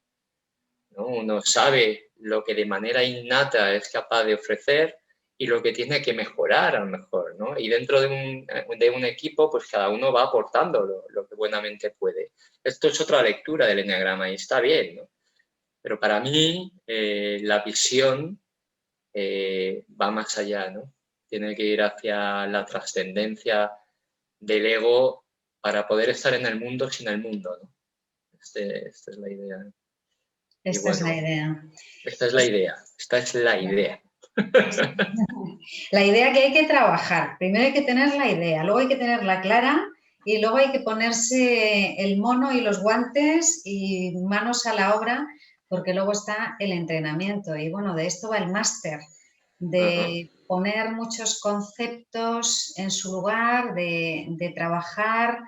¿no? Uno sabe lo que de manera innata es capaz de ofrecer y lo que tiene que mejorar a lo mejor, ¿no? Y dentro de un equipo, pues cada uno va aportando lo que buenamente puede. Esto es otra lectura del eneagrama y está bien, ¿no? Pero para mí la visión va más allá, ¿no? Tiene que ir hacia la trascendencia del ego para poder estar en el mundo sin el mundo, ¿no? Esta es la idea. Y Esta es la bueno, idea. esta es la idea, esta es la idea. La idea que hay que trabajar. Primero hay que tener la idea, luego hay que tenerla clara y luego hay que ponerse el mono y los guantes y manos a la obra, porque luego está el entrenamiento. Y bueno, de esto va el máster, de poner muchos conceptos en su lugar, de trabajar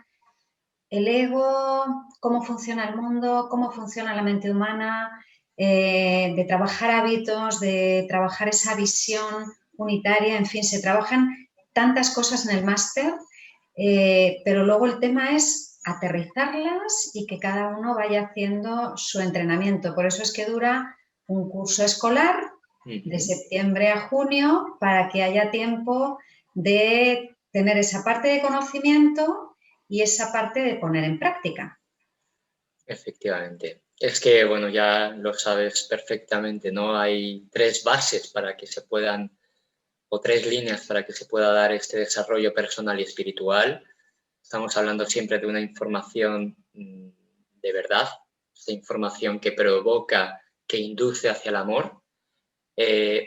el ego, cómo funciona el mundo, cómo funciona la mente humana, de trabajar hábitos, de trabajar esa visión unitaria, en fin, se trabajan tantas cosas en el máster, pero luego el tema es aterrizarlas y que cada uno vaya haciendo su entrenamiento. Por eso es que dura un curso escolar de septiembre a junio para que haya tiempo de tener esa parte de conocimiento y esa parte de poner en práctica. Efectivamente. Es que, bueno, ya lo sabes perfectamente, ¿no? Hay 3 bases para que se puedan, o 3 líneas para que se pueda dar este desarrollo personal y espiritual. Estamos hablando siempre de una información de verdad, esta información que provoca, que induce hacia el amor.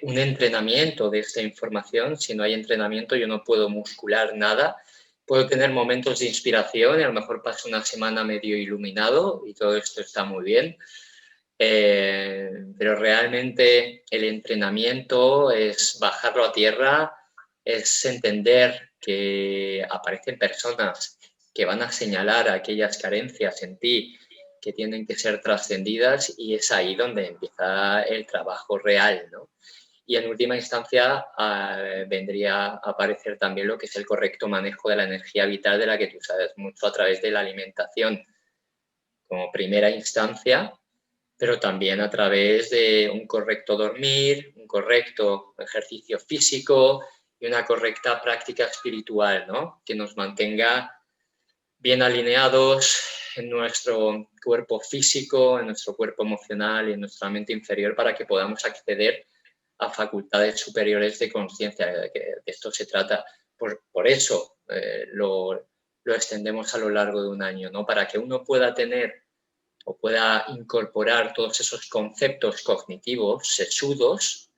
Un entrenamiento de esta información. Si no hay entrenamiento, yo no puedo muscular nada. Puedo tener momentos de inspiración y a lo mejor paso una semana medio iluminado y todo esto está muy bien. Pero realmente el entrenamiento es bajarlo a tierra, es entender que aparecen personas que van a señalar aquellas carencias en ti que tienen que ser trascendidas y es ahí donde empieza el trabajo real, ¿no? Y en última instancia vendría a aparecer también lo que es el correcto manejo de la energía vital de la que tú sabes mucho a través de la alimentación como primera instancia, pero también a través de un correcto dormir, un correcto ejercicio físico y una correcta práctica espiritual, ¿no? Que nos mantenga bien alineados en nuestro cuerpo físico, en nuestro cuerpo emocional y en nuestra mente inferior para que podamos acceder a facultades superiores de conciencia, que de esto se trata. Por eso lo extendemos a lo largo de un año, ¿no? Para que uno pueda tener o pueda incorporar todos esos conceptos cognitivos sesudos,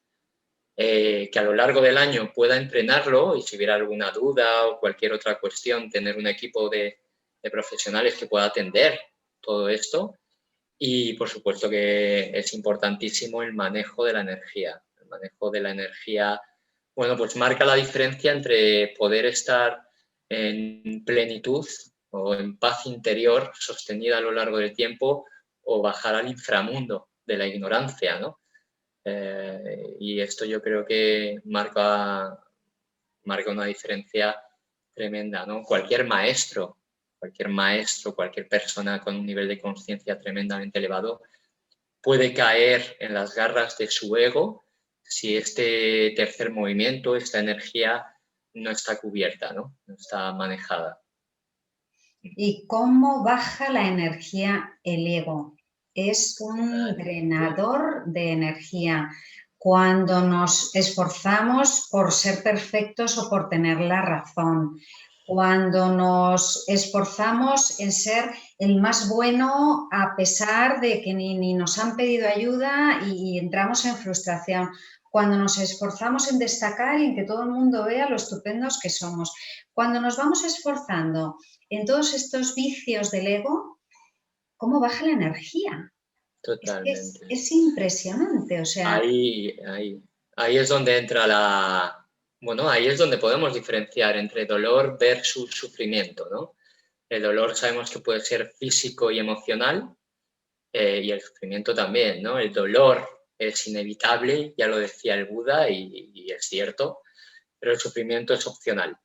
que a lo largo del año pueda entrenarlo y si hubiera alguna duda o cualquier otra cuestión, tener un equipo de profesionales que pueda atender todo esto. Y por supuesto que es importantísimo el manejo de la energía. El manejo de la energía, bueno, pues marca la diferencia entre poder estar en plenitud o en paz interior sostenida a lo largo del tiempo o bajar al inframundo de la ignorancia, ¿no? Y esto yo creo que marca una diferencia tremenda, ¿no? Cualquier maestro, cualquier persona con un nivel de conciencia tremendamente elevado puede caer en las garras de su ego si este tercer movimiento, esta energía, no está cubierta, ¿no? No está manejada. ¿Y cómo baja la energía el ego? Es un drenador de energía. Cuando nos esforzamos por ser perfectos o por tener la razón, cuando nos esforzamos en ser el más bueno a pesar de que ni nos han pedido ayuda y entramos en frustración, cuando nos esforzamos en destacar y en que todo el mundo vea lo estupendos que somos, cuando nos vamos esforzando en todos estos vicios del ego, ¿cómo baja la energía? Totalmente. Es impresionante, o sea... Ahí es donde entra bueno, ahí es donde podemos diferenciar entre dolor versus sufrimiento, ¿no? El dolor sabemos que puede ser físico y emocional, y el sufrimiento también, ¿no? El dolor es inevitable, ya lo decía el Buda y es cierto, pero el sufrimiento es opcional,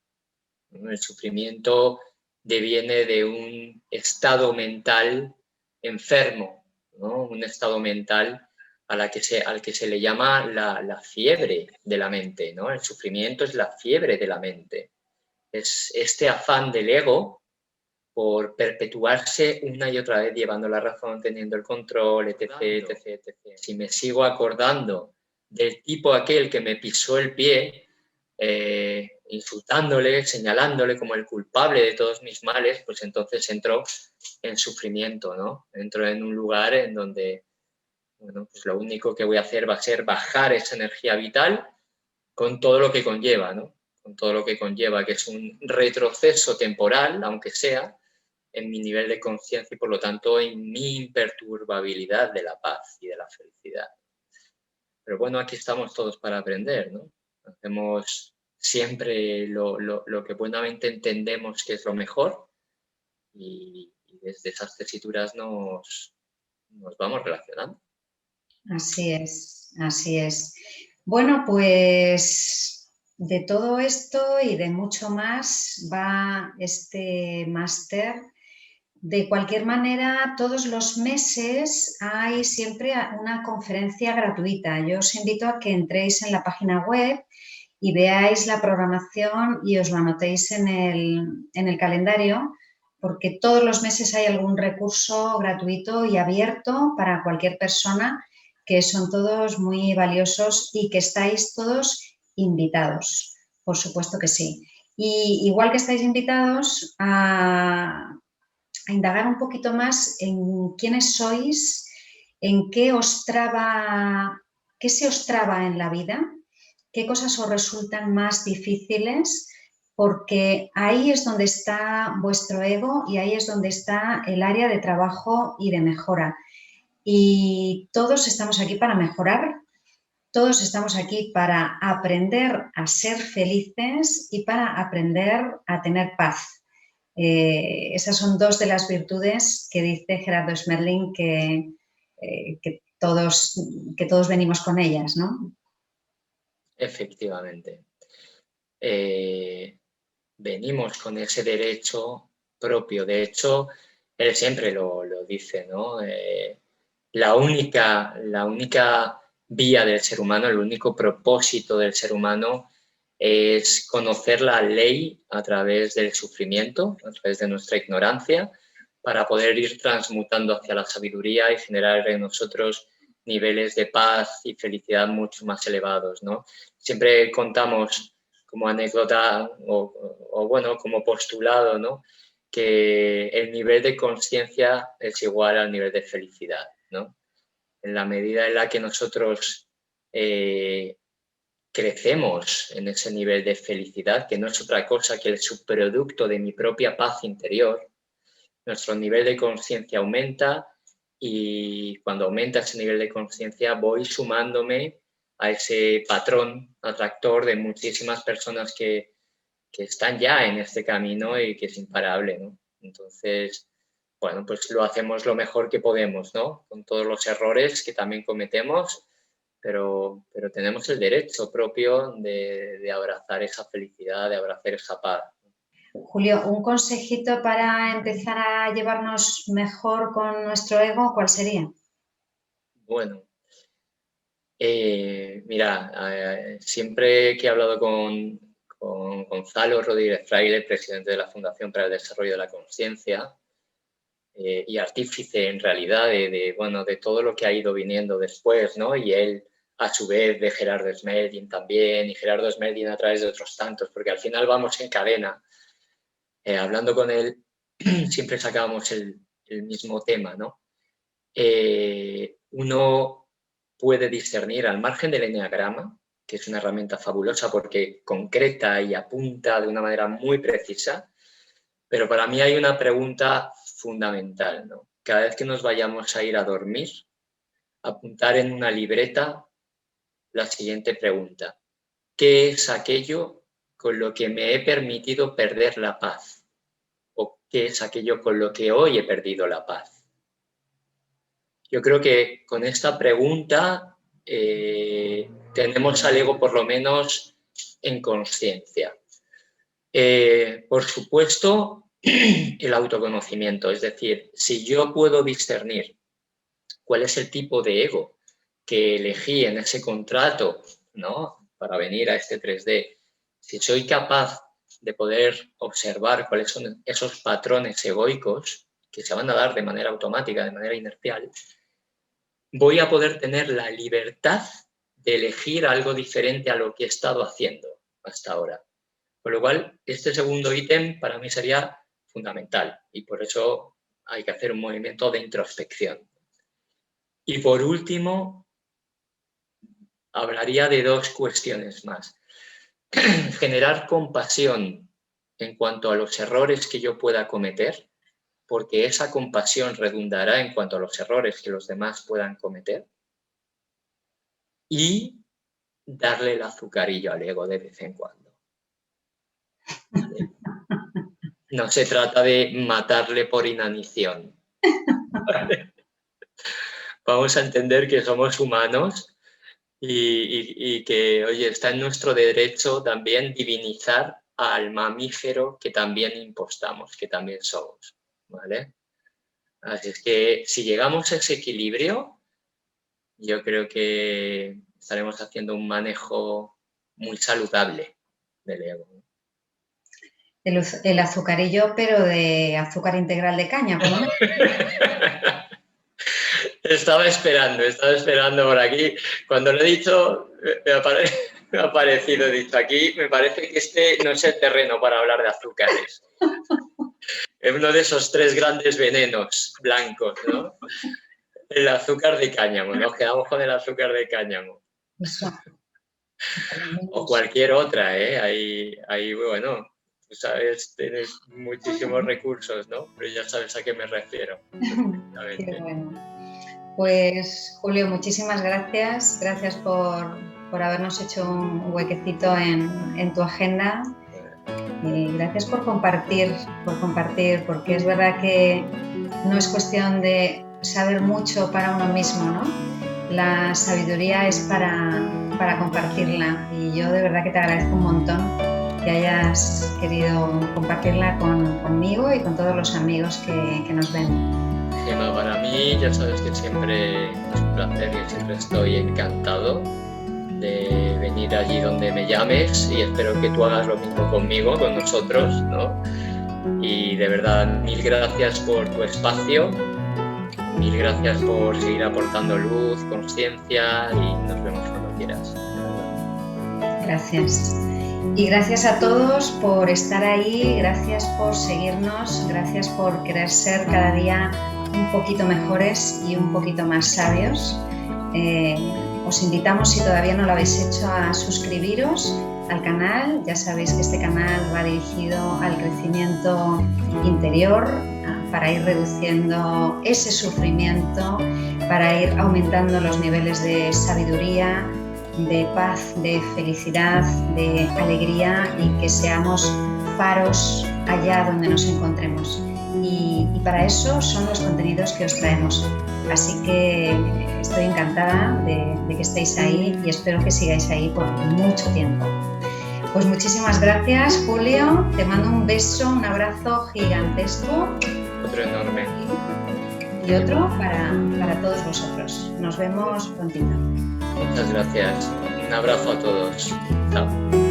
¿no? El sufrimiento deviene de un estado mental enfermo, ¿no? Un estado mental al que se le llama la fiebre de la mente, ¿no? El sufrimiento es la fiebre de la mente. Es este afán del ego por perpetuarse una y otra vez, llevando la razón, teniendo el control, etc, etc, etc. Si me sigo acordando del tipo aquel que me pisó el pie, insultándole, señalándole como el culpable de todos mis males, pues entonces entro en sufrimiento, ¿no? Entro en un lugar en donde, bueno, pues lo único que voy a hacer va a ser bajar esa energía vital con todo lo que conlleva, ¿no? Con todo lo que conlleva, que es un retroceso temporal, aunque sea, en mi nivel de conciencia y por lo tanto en mi imperturbabilidad de la paz y de la felicidad. Pero bueno, aquí estamos todos para aprender, ¿no? Hacemos siempre lo que buenamente entendemos que es lo mejor y desde esas tesituras nos vamos relacionando. Así es, así es. Bueno, pues de todo esto y de mucho más va este máster. De cualquier manera, todos los meses hay siempre una conferencia gratuita. Yo os invito a que entréis en la página web y veáis la programación y os lo anotéis en el calendario, porque todos los meses hay algún recurso gratuito y abierto para cualquier persona, que son todos muy valiosos y que estáis todos invitados, por supuesto que sí. Y igual que estáis invitados a indagar un poquito más en quiénes sois, en qué se os traba en la vida, qué cosas os resultan más difíciles, porque ahí es donde está vuestro ego y ahí es donde está el área de trabajo y de mejora. Y todos estamos aquí para mejorar, todos estamos aquí para aprender a ser felices y para aprender a tener paz. Esas son dos de las virtudes que dice Gerardo Smerling que todos venimos con ellas, ¿no? Efectivamente. Venimos con ese derecho propio. De hecho, él siempre lo dice, ¿no? La única vía del ser humano, el único propósito del ser humano es conocer la ley a través del sufrimiento, a través de nuestra ignorancia, para poder ir transmutando hacia la sabiduría y generar en nosotros niveles de paz y felicidad mucho más elevados, ¿no? Siempre contamos como anécdota o bueno, como postulado, ¿no? Que el nivel de conciencia es igual al nivel de felicidad, ¿no? En la medida en la que nosotros crecemos en ese nivel de felicidad, que no es otra cosa que el subproducto de mi propia paz interior, nuestro nivel de conciencia aumenta y cuando aumenta ese nivel de conciencia voy sumándome a ese patrón atractor de muchísimas personas que están ya en este camino y que es imparable, ¿no? Entonces, bueno, pues lo hacemos lo mejor que podemos, ¿no? Con todos los errores que también cometemos, pero tenemos el derecho propio de abrazar esa felicidad, de abrazar esa paz. Julio, un consejito para empezar a llevarnos mejor con nuestro ego, ¿cuál sería? Bueno, mira, siempre que he hablado con Gonzalo Rodríguez Fraile, presidente de la Fundación para el Desarrollo de la Conciencia y artífice en realidad de todo lo que ha ido viniendo después, ¿no? Y él, a su vez, de Gerardo Smerling también, y Gerardo Smerling a través de otros tantos, porque al final vamos en cadena. Hablando con él, siempre sacábamos el mismo tema, ¿no? Uno puede discernir al margen del eneagrama, que es una herramienta fabulosa porque concreta y apunta de una manera muy precisa, pero para mí hay una pregunta fundamental, ¿no? Cada vez que nos vayamos a ir a dormir, apuntar en una libreta la siguiente pregunta: ¿qué es aquello con lo que me he permitido perder la paz? ¿O qué es aquello con lo que hoy he perdido la paz? Yo creo que con esta pregunta tenemos al ego por lo menos en conciencia. Por supuesto, el autoconocimiento. Es decir, si yo puedo discernir cuál es el tipo de ego que elegí en ese contrato, ¿no?, para venir a este 3D, si soy capaz de poder observar cuáles son esos patrones egoicos que se van a dar de manera automática, de manera inercial, voy a poder tener la libertad de elegir algo diferente a lo que he estado haciendo hasta ahora. Con lo cual, este segundo ítem para mí sería fundamental y por eso hay que hacer un movimiento de introspección. Y por último, hablaría de 2 cuestiones más. Generar compasión en cuanto a los errores que yo pueda cometer, porque esa compasión redundará en cuanto a los errores que los demás puedan cometer. Y darle el azucarillo al ego de vez en cuando. ¿Vale? No se trata de matarle por inanición. ¿Vale? Vamos a entender que somos humanos y que, oye, está en nuestro derecho también divinizar al mamífero que también impostamos, que también somos, ¿vale? Así es que si llegamos a ese equilibrio, yo creo que estaremos haciendo un manejo muy saludable del ego. El azucarillo, pero de azúcar integral de caña, por lo menos. Estaba esperando por aquí. Cuando lo he dicho, me ha parecido, he dicho, aquí me parece que este no es el terreno para hablar de azúcares. Es uno de esos 3 grandes venenos blancos, ¿no? El azúcar de cáñamo, nos quedamos con el azúcar de cáñamo. Eso. O cualquier otra, ¿eh? Ahí, bueno, tú sabes, tienes muchísimos recursos, ¿no? Pero ya sabes a qué me refiero. Qué bueno. Pues, Julio, muchísimas gracias. Gracias por habernos hecho un huequecito en tu agenda. Y gracias por compartir, porque es verdad que no es cuestión de saber mucho para uno mismo, ¿no? La sabiduría es para compartirla y yo de verdad que te agradezco un montón que hayas querido compartirla conmigo y con todos los amigos que nos ven. Gemma, para mí ya sabes que siempre es un placer y siempre estoy encantado de venir allí donde me llames y espero que tú hagas lo mismo conmigo, con nosotros, ¿no? Y de verdad, mil gracias por tu espacio, mil gracias por seguir aportando luz, conciencia y nos vemos cuando quieras. Gracias. Y gracias a todos por estar ahí, gracias por seguirnos, gracias por querer ser cada día un poquito mejores y un poquito más sabios. Os invitamos, si todavía no lo habéis hecho, a suscribiros al canal. Ya sabéis que este canal va dirigido al crecimiento interior, para ir reduciendo ese sufrimiento, para ir aumentando los niveles de sabiduría, de paz, de felicidad, de alegría y que seamos faros allá donde nos encontremos. Y para eso son los contenidos que os traemos. Así que estoy encantada de que estéis ahí y espero que sigáis ahí por mucho tiempo. Pues muchísimas gracias, Julio. Te mando un beso, un abrazo gigantesco. Otro enorme. Y otro para todos vosotros. Nos vemos prontito. Muchas gracias. Un abrazo a todos. Chao.